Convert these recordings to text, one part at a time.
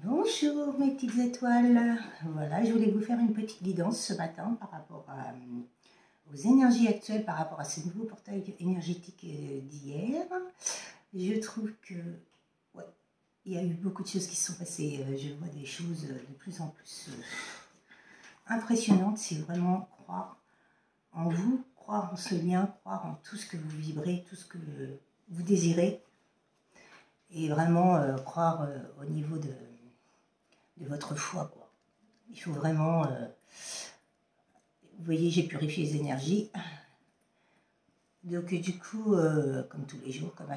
Bonjour mes petites étoiles, voilà, je voulais vous faire une petite guidance ce matin par rapport aux énergies actuelles, par rapport à ce nouveau portail énergétique d'hier. Je trouve que, ouais, il y a eu beaucoup de choses qui se sont passées, je vois des choses de plus en plus impressionnantes. C'est vraiment croire en vous, croire en ce lien, croire en tout ce que vous vibrez, tout ce que vous désirez, et vraiment croire au niveau de votre foi, quoi. Il faut vraiment... vous voyez, j'ai purifié les énergies. Donc du coup, comme tous les jours, comme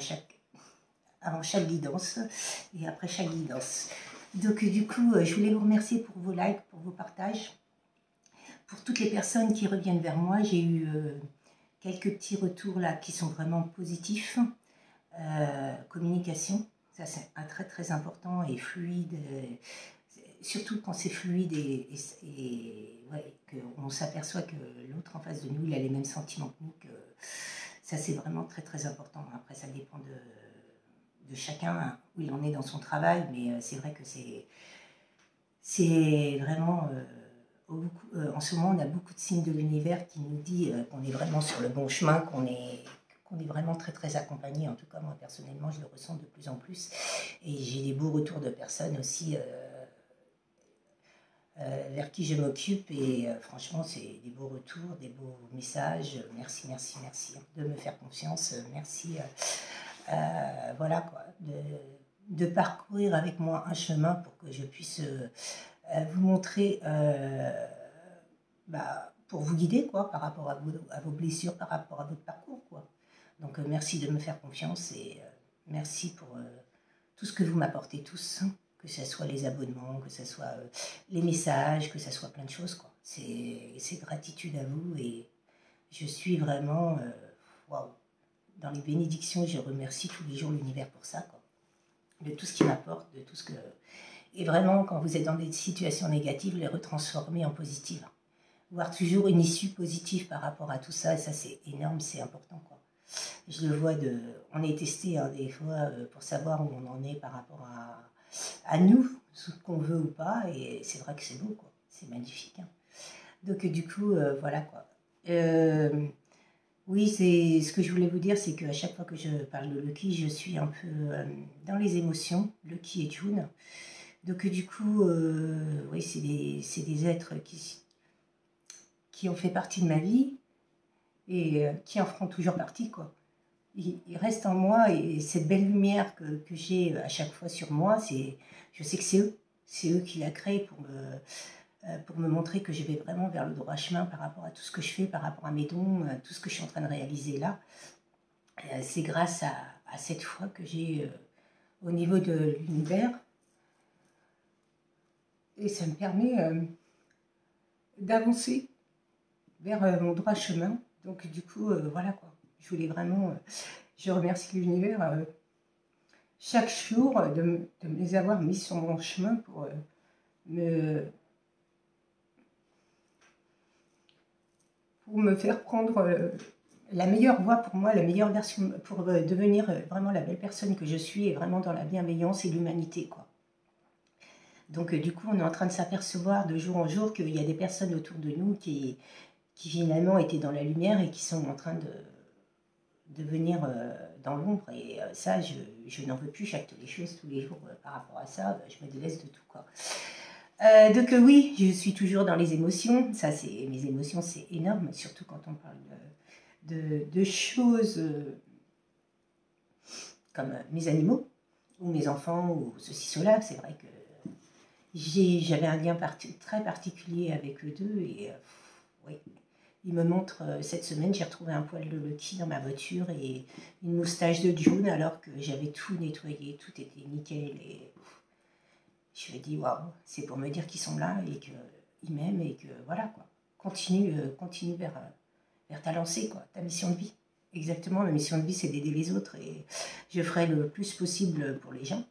avant chaque guidance et après chaque guidance. Donc du coup, je voulais vous remercier pour vos likes, pour vos partages, pour toutes les personnes qui reviennent vers moi. J'ai eu quelques petits retours là qui sont vraiment positifs. Communication, ça c'est un très important et fluide. Surtout quand c'est fluide et ouais, qu'on s'aperçoit que l'autre en face de nous, il a les mêmes sentiments que nous, que ça c'est vraiment très important. Après ça dépend de chacun où il en est dans son travail, mais c'est vrai que c'est vraiment... en ce moment, on a beaucoup de signes de l'univers qui nous dit qu'on est vraiment sur le bon chemin, qu'on est vraiment très accompagné. En tout cas, moi personnellement, je le ressens de plus en plus. Et j'ai des beaux retours de personnes aussi vers qui je m'occupe, et franchement c'est des beaux retours, des beaux messages. Merci de me faire confiance, merci voilà quoi, de parcourir avec moi un chemin pour que je puisse vous montrer, pour vous guider quoi, par rapport à vos blessures, par rapport à votre parcours quoi. Donc merci de me faire confiance, et merci pour tout ce que vous m'apportez tous, que ce soit les abonnements, que ce soit les messages, que ce soit plein de choses, quoi. C'est gratitude à vous, et je suis vraiment, waouh, dans les bénédictions. Je remercie tous les jours l'univers pour ça, quoi. De tout ce qu'il m'apporte, de tout ce que... Et vraiment, quand vous êtes dans des situations négatives, les retransformer en positives. Voir toujours une issue positive par rapport à tout ça, et ça c'est énorme, c'est important, quoi. Je le vois, on est testé hein, des fois pour savoir où on en est par rapport à nous, ce qu'on veut ou pas, et c'est vrai que c'est beau, quoi. C'est magnifique. Hein. Donc du coup, voilà quoi. Oui, c'est ce que je voulais vous dire, c'est qu'à chaque fois que je parle de Lucky, je suis un peu dans les émotions, Lucky et June. Donc du coup, oui, c'est des êtres qui ont fait partie de ma vie, et qui en feront toujours partie, quoi. Il reste en moi, et cette belle lumière que j'ai à chaque fois sur moi, je sais que c'est eux qui l'a créée pour me montrer que je vais vraiment vers le droit chemin par rapport à tout ce que je fais, par rapport à mes dons, tout ce que je suis en train de réaliser là. C'est grâce à cette foi que j'ai au niveau de l'univers, et ça me permet d'avancer vers mon droit chemin. Donc du coup, voilà quoi. Je voulais vraiment... je remercie l'univers chaque jour de me les avoir mis sur mon chemin pour me faire prendre la meilleure voie pour moi, la meilleure version, pour devenir vraiment la belle personne que je suis, et vraiment dans la bienveillance et l'humanité, quoi. Donc du coup, on est en train de s'apercevoir de jour en jour qu'il y a des personnes autour de nous qui finalement étaient dans la lumière, et qui sont en train de venir dans l'ombre, et ça, je n'en veux plus. J'acte les choses tous les jours par rapport à ça, je me délaisse de tout, quoi. Donc oui, je suis toujours dans les émotions. Ça, mes émotions, c'est énorme, surtout quand on parle de choses comme mes animaux, ou mes enfants, ou ceci, cela. C'est vrai que j'avais un lien très particulier avec eux deux, et oui. Il me montre, cette semaine, j'ai retrouvé un poil de Lucky dans ma voiture, et une moustache de June, alors que j'avais tout nettoyé, tout était nickel, et je me dis, waouh, c'est pour me dire qu'ils sont là, et qu'ils m'aiment, et que voilà, quoi. Continue vers ta lancée, quoi, ta mission de vie. Exactement, ma mission de vie, c'est d'aider les autres, et je ferai le plus possible pour les gens.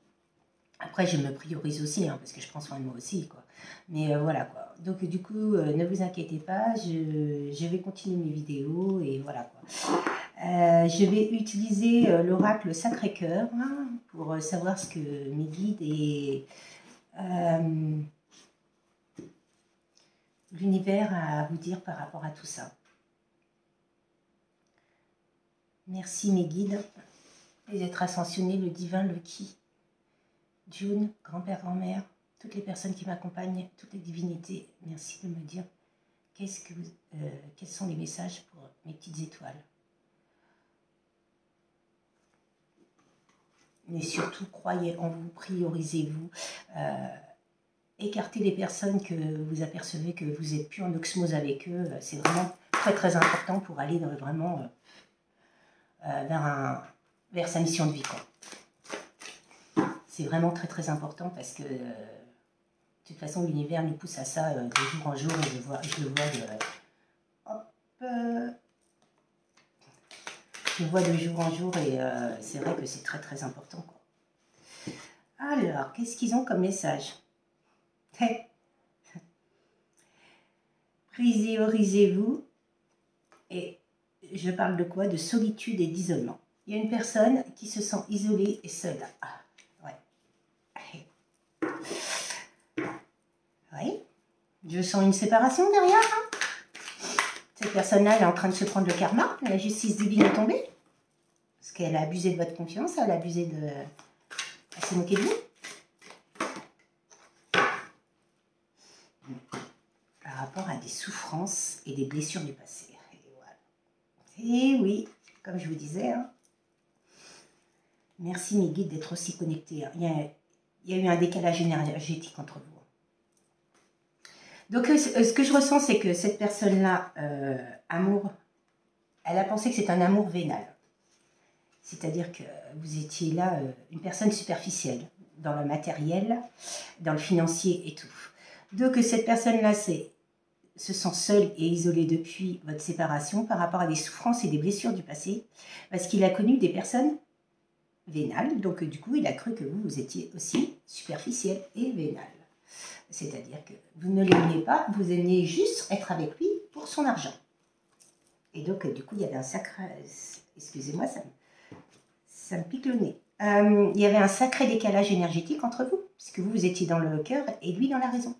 Après, je me priorise aussi, hein, parce que je prends soin de moi aussi, quoi. Mais voilà, quoi. Donc, du coup, ne vous inquiétez pas, je vais continuer mes vidéos, et voilà, quoi. Je vais utiliser l'oracle Sacré-Cœur, hein, pour savoir ce que mes guides l'univers a à vous dire par rapport à tout ça. Merci mes guides, les êtres ascensionnés, le divin, le qui, June, grand-père, grand-mère, toutes les personnes qui m'accompagnent, toutes les divinités, merci de me dire quels sont les messages pour mes petites étoiles. Mais surtout, croyez en vous, priorisez-vous, écartez les personnes que vous apercevez que vous n'êtes plus en osmose avec eux. C'est vraiment très très important pour aller vraiment vers sa mission de vie, quoi. C'est vraiment très très important parce que de toute façon l'univers nous pousse à ça de jour en jour, et je le vois de jour en jour, et c'est vrai que c'est très très important, quoi. Alors, qu'est-ce qu'ils ont comme message? Priorisez-vous. Et je parle de quoi? De solitude et d'isolement. Il y a une personne qui se sent isolée et seule. Ah, ouais. Oui. Je sens une séparation derrière. Hein. Cette personne-là, elle est en train de se prendre le karma. La justice divine est tombée. Parce qu'elle a abusé de votre confiance, elle a abusé de... Elle s'est moquée de vous. Par rapport à des souffrances et des blessures du passé. Et voilà. Et oui, comme je vous disais, hein, merci mes guides d'être aussi connectés. Hein. Il y a eu un décalage énergétique entre vous. Donc ce que je ressens, c'est que cette personne-là, amour, elle a pensé que c'est un amour vénal. C'est-à-dire que vous étiez là, une personne superficielle, dans le matériel, dans le financier et tout. Donc cette personne-là se sent seule et isolée depuis votre séparation par rapport à des souffrances et des blessures du passé, parce qu'il a connu des personnes vénales, donc du coup il a cru que vous étiez aussi superficielle et vénale. C'est-à-dire que vous ne l'aimiez pas, vous aimiez juste être avec lui pour son argent. Et donc du coup il y avait un sacré... Excusez-moi, ça me pique le nez. Il y avait un sacré décalage énergétique entre vous, puisque vous étiez dans le cœur et lui dans la raison.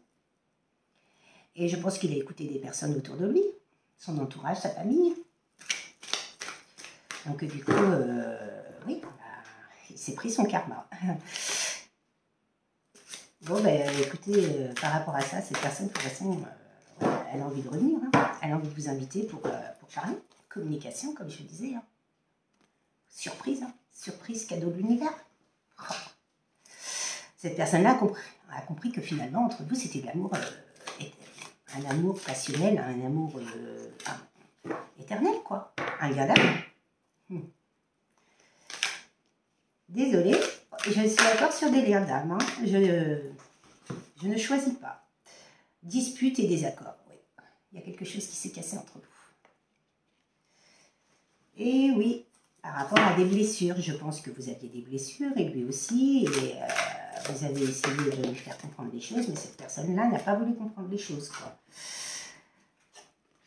Et je pense qu'il a écouté des personnes autour de lui, son entourage, sa famille. Donc du coup, oui, il s'est pris son karma. Bon, ben écoutez, par rapport à ça, cette personne, de toute façon, elle a envie de revenir. Hein. Elle a envie de vous inviter pour parler. Communication, comme je le disais. Hein. Surprise, hein. Surprise, cadeau de l'univers. Oh. Cette personne-là a compris que finalement, entre vous, c'était de l'amour, un amour passionnel, un amour éternel, quoi. Un lien d'amour. Désolée, je suis encore sur des liens d'âme. Hein. Je ne choisis pas. Dispute et désaccord, oui. Il y a quelque chose qui s'est cassé entre vous. Et oui, par rapport à des blessures, je pense que vous aviez des blessures, et lui aussi, et vous avez essayé de lui faire comprendre les choses, mais cette personne-là n'a pas voulu comprendre les choses, quoi.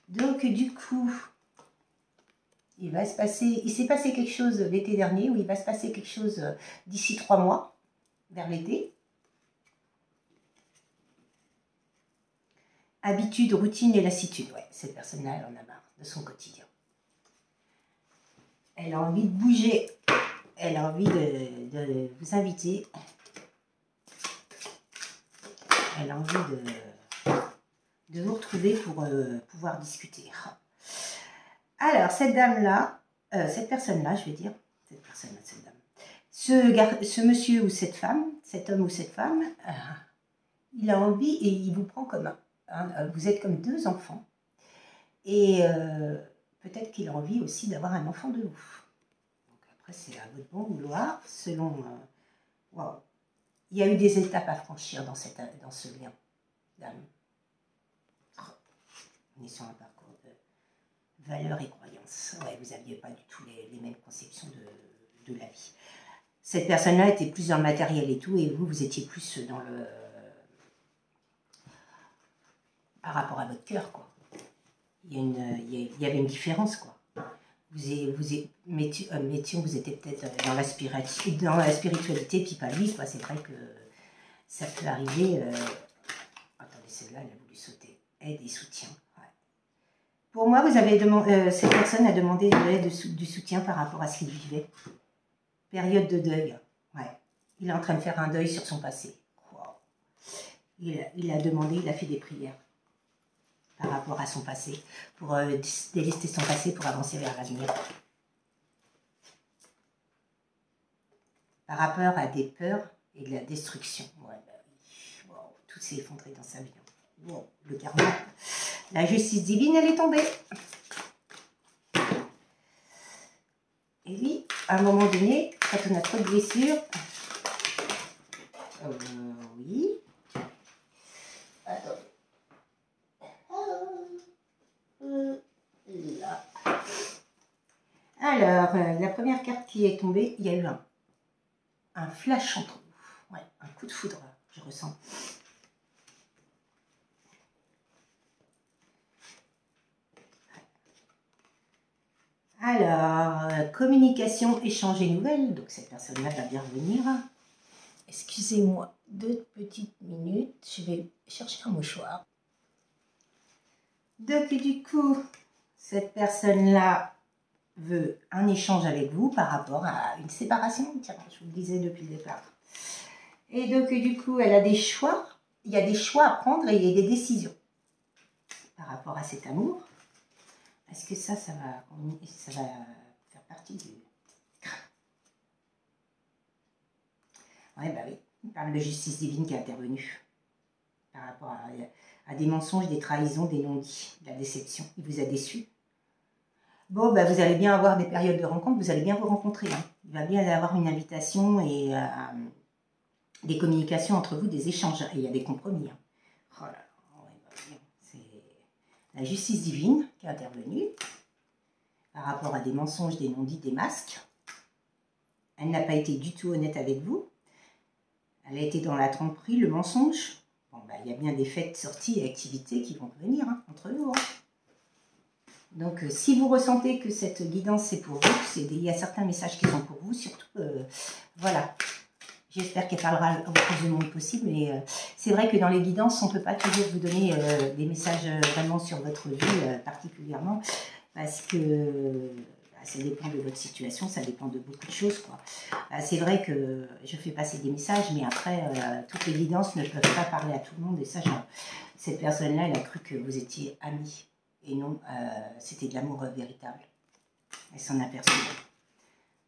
Donc, du coup, il s'est passé quelque chose l'été dernier, ou il va se passer quelque chose d'ici 3 mois, vers l'été. Habitude, routine et lassitude, ouais, cette personne-là, elle en a marre de son quotidien. Elle a envie de bouger, elle a envie de vous inviter. Elle a envie de vous retrouver pour pouvoir discuter. Alors, cette dame-là, cette personne-là, je vais dire, cette personne-là, cette dame, ce monsieur ou cette femme, cet homme ou cette femme, il a envie et il vous prend comme vous êtes comme 2 enfants. Et peut-être qu'il a envie aussi d'avoir un enfant de vous. Donc après, c'est à votre bon vouloir, selon... Wow. Il y a eu des étapes à franchir dans ce lien d'âme. On est sur un parcours de valeurs et croyances. Ouais, vous n'aviez pas du tout les mêmes conceptions de la vie. Cette personne-là était plus dans le matériel et tout, et vous étiez plus dans le... par rapport à votre cœur, quoi. Il y avait une différence, quoi. Métion, vous étiez peut-être dans la spiritualité, puis pas lui, quoi. C'est vrai que Ça peut arriver... Attendez, celle-là, elle a voulu sauter. Aide et soutien. Ouais. Pour moi, vous avez demandé, cette personne a demandé de l'aide, du soutien par rapport à ce qu'il vivait. Période de deuil. Ouais. Il est en train de faire un deuil sur son passé. Wow. Il a demandé, il a fait des prières par rapport à son passé, pour délester son passé pour avancer vers l'avenir. Par rapport à des peurs et de la destruction. Ouais, bah oui. Wow. Tout s'est effondré dans sa vie. Wow. Le karma. La justice divine, elle est tombée. Et oui, à un moment donné, quand on a trop de blessures, oui. Attends. Là. Alors, la première carte qui est tombée, il y a eu un flash entre vous. Ouais, un coup de foudre, je ressens. Alors, communication, échange et nouvelles. Donc, cette personne-là va bien revenir. Excusez-moi 2 petites minutes. Je vais chercher un mouchoir. Donc, du coup, cette personne-là veut un échange avec vous par rapport à une séparation. Tiens, je vous le disais depuis le départ. Et donc, du coup, elle a des choix. Il y a des choix à prendre et il y a des décisions par rapport à cet amour. Est-ce que ça va faire partie du... Oui, bah oui. Il parle de justice divine qui est intervenue par rapport à des mensonges, des trahisons, des non-dits, de la déception. Il vous a déçu. Bon, bah, vous allez bien avoir des périodes de rencontre, vous allez bien vous rencontrer. Hein. Il va bien y avoir une invitation et des communications entre vous, des échanges. Et il y a des compromis. Hein. Oh là là, ouais, bah, c'est la justice divine qui est intervenue par rapport à des mensonges, des non-dits, des masques. Elle n'a pas été du tout honnête avec vous. Elle a été dans la tromperie, le mensonge. Bon, bah, il y a bien des fêtes, sorties et activités qui vont venir hein, entre vous. Hein. Donc, si vous ressentez que cette guidance, c'est pour vous, il y a certains messages qui sont pour vous, surtout, voilà. J'espère qu'elle parlera au plus de monde possible. Mais c'est vrai que dans les guidances, on ne peut pas toujours vous donner des messages vraiment sur votre vie particulièrement, parce que ça dépend de votre situation, ça dépend de beaucoup de choses. C'est vrai que je fais passer des messages, mais après, toutes les guidances ne peuvent pas parler à tout le monde. Et ça, cette personne-là, elle a cru que vous étiez amis. Et non, c'était de l'amour véritable. Elle s'en aperçut.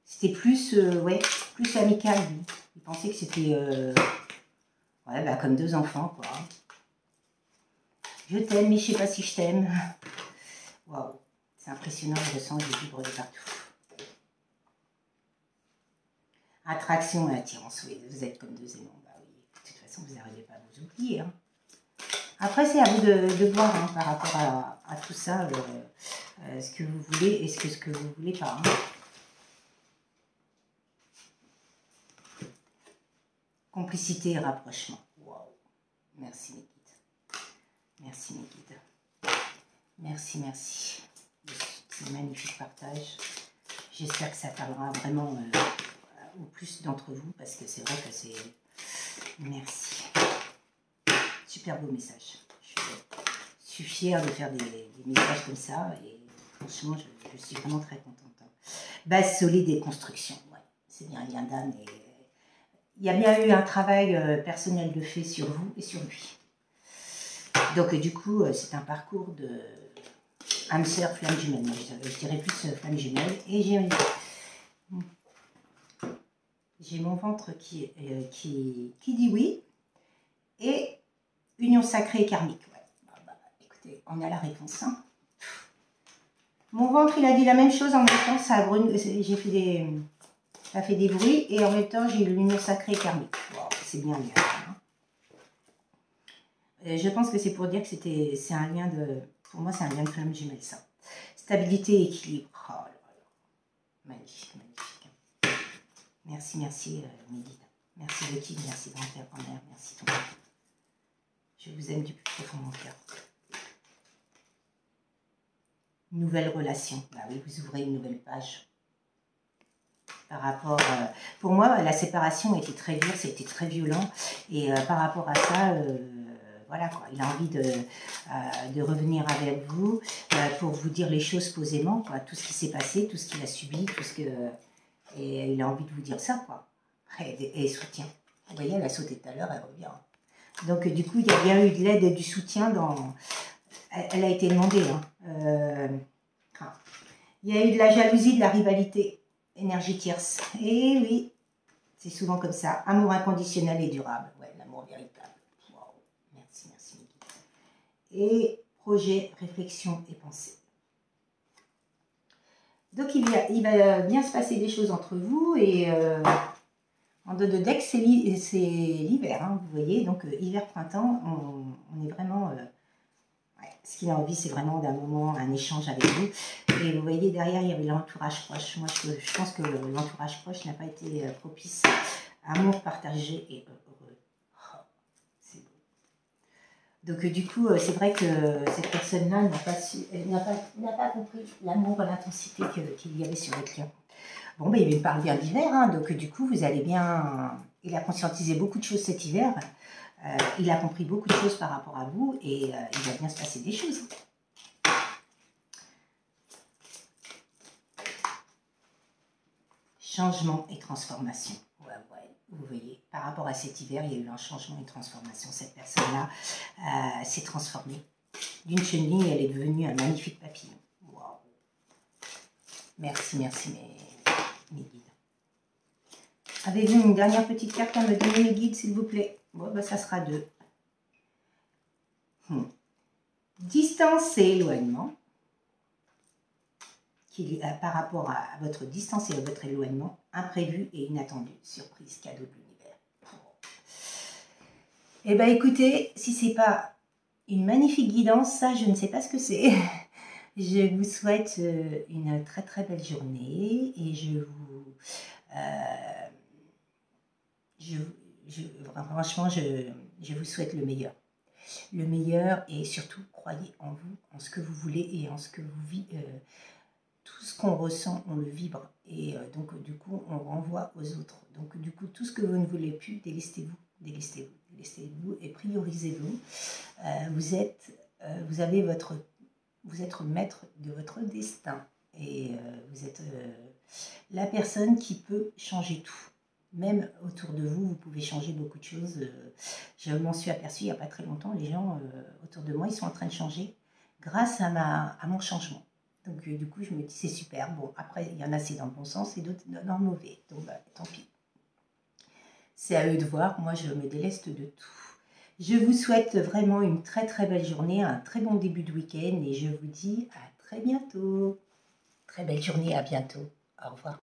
C'était plus, ouais, plus amical, lui. Il pensait que c'était, ouais, bah, comme 2 enfants, quoi. Je t'aime, mais je sais pas si je t'aime. Waouh, c'est impressionnant, je ressens, je vibre de partout. Attraction et attirance, oui, vous êtes comme 2 aimants. Bah oui, de toute façon, vous n'arrivez pas à vous oublier. Hein. Après, c'est à vous de voir hein, par rapport à tout ça, ce que vous voulez et ce que vous ne voulez pas. Hein. Complicité et rapprochement. Waouh. Merci mes guides. Merci mes guides. Merci, merci. C'est un magnifique partage. J'espère que ça parlera vraiment au plus d'entre vous parce que c'est vrai que c'est... Merci. Super beau message. Je suis fière de faire des messages comme ça et franchement, je suis vraiment très contente. Base solide et construction. Ouais, c'est bien, il y a d'âme et... Il y a bien eu un travail personnel de fait sur vous et sur lui. Donc du coup, c'est un parcours de âme sœur flamme jumelle. Moi, je dirais plus flamme jumelle. Et j'ai mon ventre qui dit oui. Et union sacrée et karmique. Ouais. Bah, écoutez, on a la réponse. Hein. Mon ventre, il a dit la même chose en même temps. Ça fait des bruits et en même temps, j'ai eu l'union sacrée et karmique. Wow, c'est bien lié. Hein. Je pense que c'est pour dire que c'est un lien de... Pour moi, c'est un lien de flamme jumelle, ça. Stabilité et équilibre. Oh là là. Magnifique, magnifique. Merci, merci, mes guides. Merci, Betty. Merci, grand-père, grand-mère. Merci, ton père. Je vous aime du plus profond de mon cœur. Nouvelle relation. Bah oui, vous ouvrez une nouvelle page. par rapport... pour moi, la séparation était très dure, c'était très violent. Et par rapport à ça, voilà quoi, il a envie de revenir avec vous pour vous dire les choses posément, quoi, tout ce qui s'est passé, tout ce qu'il a subi, tout ce que... et il a envie de vous dire ça, quoi. Et soutien. Vous voyez, elle a sauté tout à l'heure, elle revient. Donc du coup, il y a bien eu de l'aide et du soutien dans... Elle a été demandée, hein. Il y a eu de la jalousie, de la rivalité, énergie tierce. Et oui, c'est souvent comme ça. Amour inconditionnel et durable. Ouais, l'amour véritable. Wow. Merci, merci. Et projet, réflexion et pensée. Donc il va bien se passer des choses entre vous et en deux de deck, c'est l'hiver, hein, vous voyez. Donc hiver-printemps, on est vraiment... ce qu'il a envie, c'est vraiment d'un moment, un échange avec vous. Et vous voyez, derrière, il y avait l'entourage proche. Moi, je pense que l'entourage proche n'a pas été propice. Amour partagé et heureux. Oh, c'est beau. Donc, du coup, c'est vrai que cette personne-là n'a pas compris l'amour et l'intensité qu'il y avait sur votre lien. Bon, ben, il parle bien d'hiver, hein, donc du coup, vous allez bien... Il a conscientisé beaucoup de choses cet hiver. Il a compris beaucoup de choses par rapport à vous et il va bien se passer des choses. Changement et transformation. Ouais, vous voyez, par rapport à cet hiver, il y a eu un changement et transformation. Cette personne-là s'est transformée. D'une chenille, elle est devenue un magnifique papillon. Wow. Merci, merci mes guides. Avez-vous une dernière petite carte à me donner, mes guides, s'il vous plaît? Bon, ben, ça sera 2. Distance et éloignement. Par rapport à votre distance et à votre éloignement, imprévu et inattendu, surprise, cadeau de l'univers. Eh bien écoutez, si c'est pas une magnifique guidance, ça je ne sais pas ce que c'est. Je vous souhaite une très très belle journée et franchement je vous souhaite le meilleur. Le meilleur et surtout croyez en vous, en ce que vous voulez et en ce que vous vivez. Tout ce qu'on ressent, on le vibre. Et donc, du coup, on renvoie aux autres. Donc, du coup, tout ce que vous ne voulez plus, délestez-vous. Délestez-vous. Délestez-vous et priorisez-vous. Vous êtes maître de votre destin. Et vous êtes la personne qui peut changer tout. Même autour de vous, vous pouvez changer beaucoup de choses. Je m'en suis aperçue il n'y a pas très longtemps. Les gens autour de moi, ils sont en train de changer grâce à mon changement. Donc du coup, je me dis c'est super. Bon, après, il y en a c'est dans le bon sens et d'autres dans le mauvais. Donc bah, tant pis. C'est à eux de voir. Moi, je me déleste de tout. Je vous souhaite vraiment une très très belle journée, un très bon début de week-end et je vous dis à très bientôt. Très belle journée, à bientôt. Au revoir.